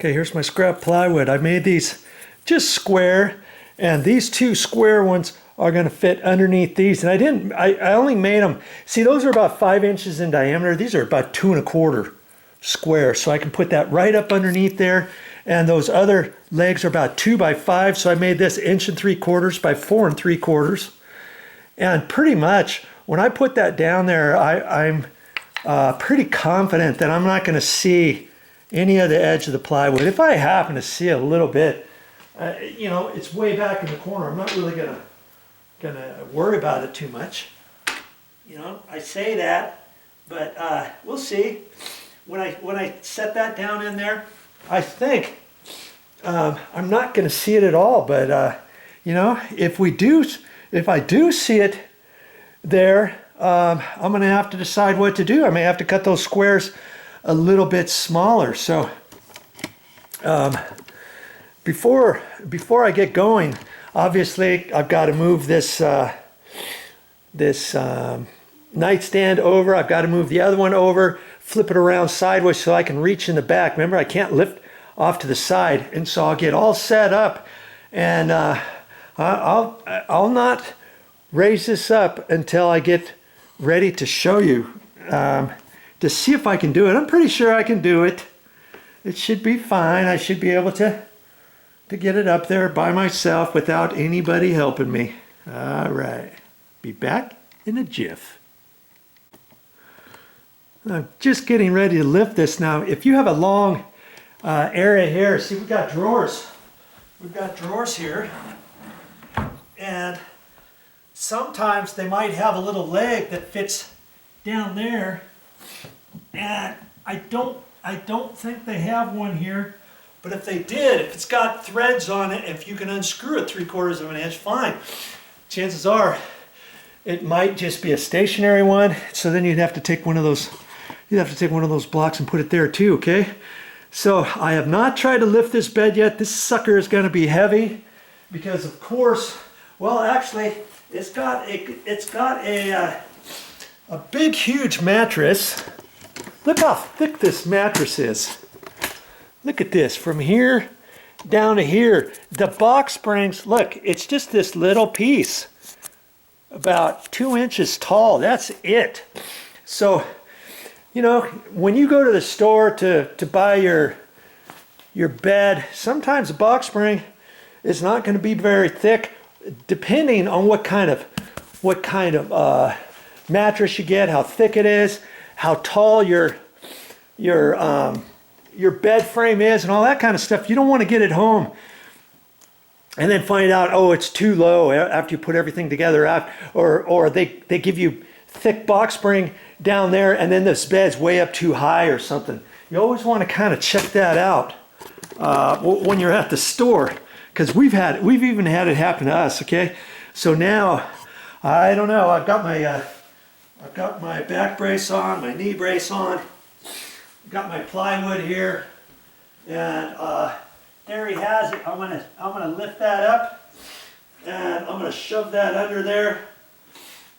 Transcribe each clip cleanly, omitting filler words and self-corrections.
Okay, here's my scrap plywood. I made these just square, and these two square ones are going to fit underneath these. And I only made them, see, those are about 5 inches in diameter. These are about 2 1/4 square. So I can put that right up underneath there. And those other legs are about 2 by 5. So I made this 1 3/4 by 4 3/4. And pretty much when I put that down there, I'm pretty confident that I'm not going to see any of the edge of the plywood. If I happen to see a little bit, you know, it's way back in the corner. I'm not really gonna worry about it too much. You know, I say that, but we'll see. When I set that down in there, I think I'm not gonna see it at all. But you know, if I do see it there, I'm gonna have to decide what to do. I may have to cut those squares a little bit smaller. So before I get going, obviously I've got to move this nightstand over. I've got to move the other one over, flip it around sideways so I can reach in the back. Remember, I can't lift off to the side, and so I'll get all set up, and I'll not raise this up until I get ready to show you. To see if I can do it. I'm pretty sure I can do it. It should be fine. I should be able to get it up there by myself without anybody helping me. All right. Be back in a jiff. I'm just getting ready to lift this now. If you have a long area here, see, we've got drawers. We've got drawers here. And sometimes they might have a little leg that fits down there. And I don't think they have one here, but if they did, if it's got threads on it, if you can unscrew it 3/4 of an inch, fine. Chances are it might just be a stationary one, so then you'd have to take one of those blocks and put it there too, okay? So I have not tried to lift this bed yet. This sucker is going to be heavy because, of course, well, actually it's got a big huge mattress. Look how thick this mattress is. Look at this, from here down to here. The box springs, look, it's just this little piece, about 2 inches tall. That's it. So, you know, when you go to the store to buy your bed, sometimes the box spring is not going to be very thick, depending on what kind of mattress you get, how thick it is, how tall your bed frame is, and all that kind of stuff. You don't want to get it home and then find out, oh, it's too low after you put everything together, or they give you thick box spring down there and then this bed's way up too high or something. You always want to kind of check that out when you're at the store, because we've even had it happen to us. Okay, so now I don't know. I've got my back brace on, my knee brace on. I've got my plywood here, and there he has it. I'm gonna lift that up, and I'm gonna shove that under there.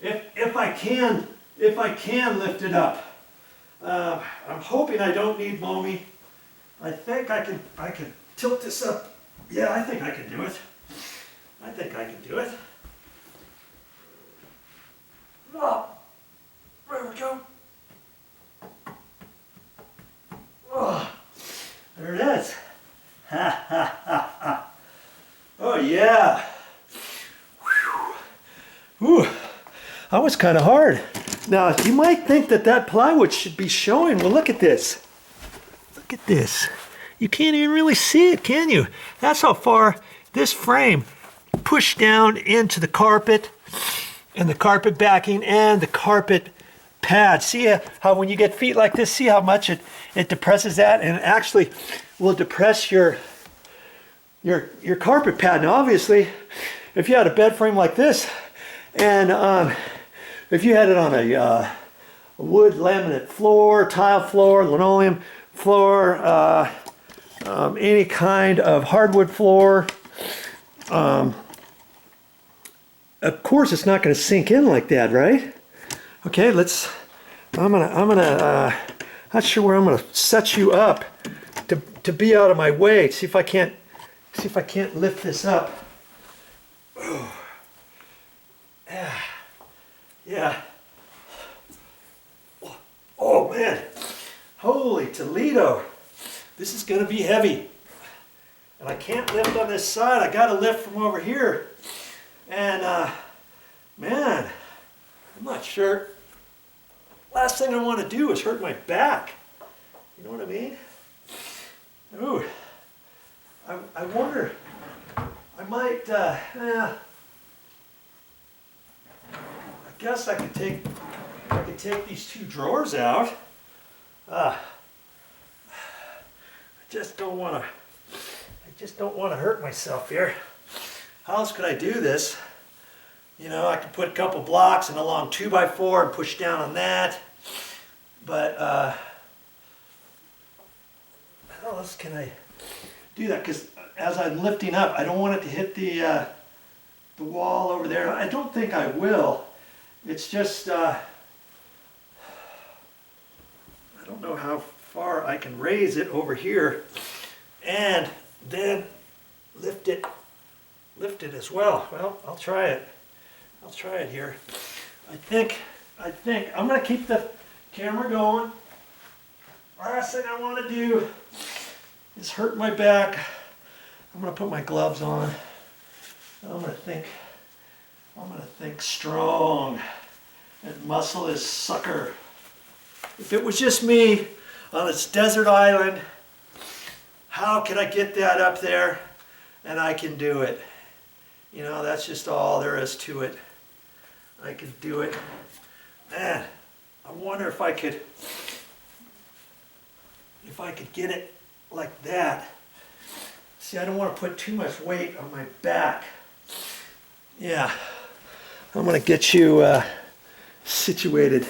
If I can lift it up. I'm hoping I don't need Momi. I think I can tilt this up. Yeah, I think I can do it. I think I can do it. Oh, there we go. Oh, there it is. Ha ha ha ha. Oh yeah. Whew. That was kind of hard. Now you might think that plywood should be showing. Well, look at this. Look at this. You can't even really see it, can you? That's how far this frame pushed down into the carpet, and the carpet backing, and the carpet pad. See how when you get feet like this, see how much it depresses that, and it actually will depress your carpet pad. Now obviously, if you had a bed frame like this, and if you had it on a wood laminate floor, tile floor, linoleum floor, any kind of hardwood floor, of course it's not going to sink in like that, right? Okay, I'm gonna not sure where I'm gonna set you up to be out of my way. See if I can't lift this up. Yeah. Oh man, holy Toledo. This is gonna be heavy. And I can't lift on this side, I gotta lift from over here. And man, I'm not sure. Last thing I wanna do is hurt my back. You know what I mean? Ooh, I wonder, I might, I guess I could take these two drawers out. I just don't want to hurt myself here. How else could I do this? You know, I could put a couple blocks and a long 2x4 and push down on that. But how else can I do that? Because as I'm lifting up, I don't want it to hit the wall over there. I don't think I will. It's just I don't know how far I can raise it over here and then lift it as well. Well, I'll try it. I'll try it here. I think I'm going to keep the camera going. Last thing I want to do is hurt my back. I'm going to put my gloves on. I'm going to think strong and muscle is sucker. If it was just me on this desert island, how could I get that up there? And I can do it. You know, that's just all there is to it. I can do it. Man, I wonder if I could get it like that. See, I don't want to put too much weight on my back. Yeah, I'm going to get you situated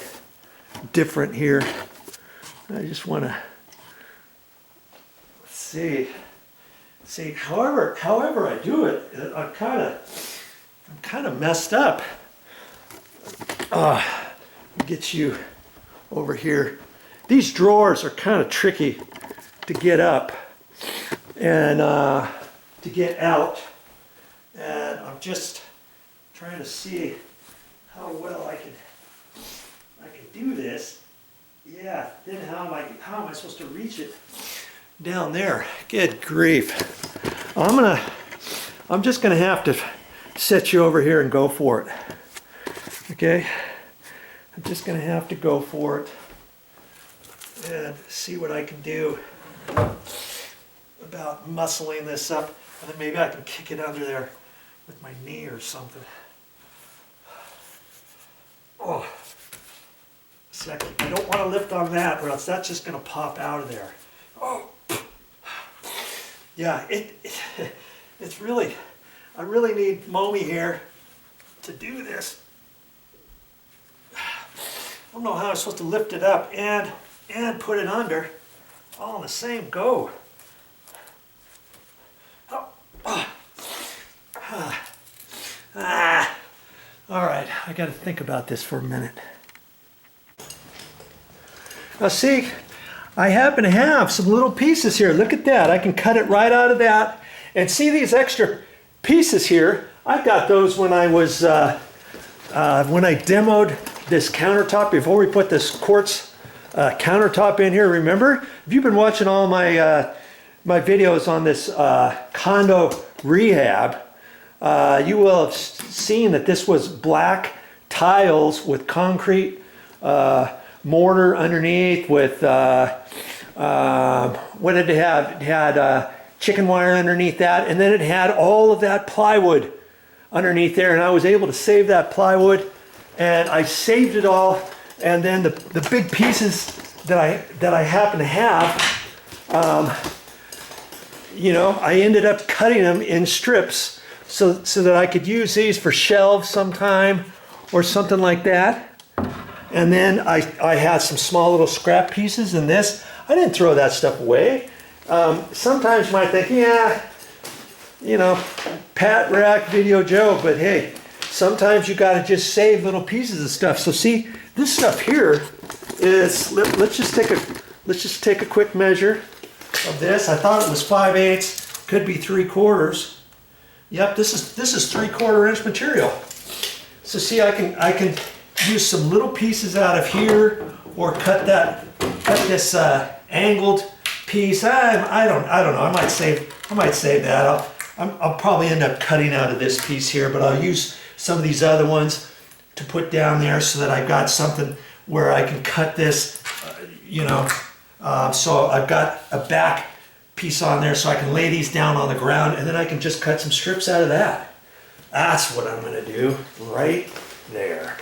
different here. I just want to see, however I do it, I'm kind of messed up. Get you over here. These drawers are kind of tricky to get up and to get out, and I'm just trying to see how well I can do this. Yeah, then how am I supposed to reach it down there? Good grief. I'm just gonna have to set you over here and go for it. Okay? I'm just gonna have to go for it and see what I can do about muscling this up, and then maybe I can kick it under there with my knee or something. Oh, second. I don't want to lift on that, or else that's just going to pop out of there. Oh, yeah. It's really. I really need Momi here to do this. I don't know how I'm supposed to lift it up and put it under, all in the same go. All right, I got to think about this for a minute. Now see, I happen to have some little pieces here. Look at that. I can cut it right out of that. And see these extra pieces here? I got those when I was, when I demoed this countertop before we put this quartz countertop in here. Remember? If you've been watching all my my videos on this condo rehab, you will have seen that this was black tiles with concrete mortar underneath with, what did it have? It had chicken wire underneath that, and then it had all of that plywood underneath there, and I was able to save that plywood, and I saved it all, and then the big pieces that I happen to have, you know, I ended up cutting them in strips so that I could use these for shelves sometime or something like that. And then I had some small little scrap pieces in this. I didn't throw that stuff away. Sometimes you might think, yeah, you know, Pat Rack VideoJoe, but hey, sometimes you gotta just save little pieces of stuff. So see, this stuff here is, let's just take a quick measure. of this. I thought it was 5/8, could be 3/4. Yep, this is 3/4 inch material. So see, I can use some little pieces out of here, or cut this angled piece. I don't know. I might save that. I'll probably end up cutting out of this piece here, but I'll use some of these other ones to put down there so that I've got something where I can cut this, so I've got a back piece on there so I can lay these down on the ground, and then I can just cut some strips out of that. That's what I'm gonna do right there.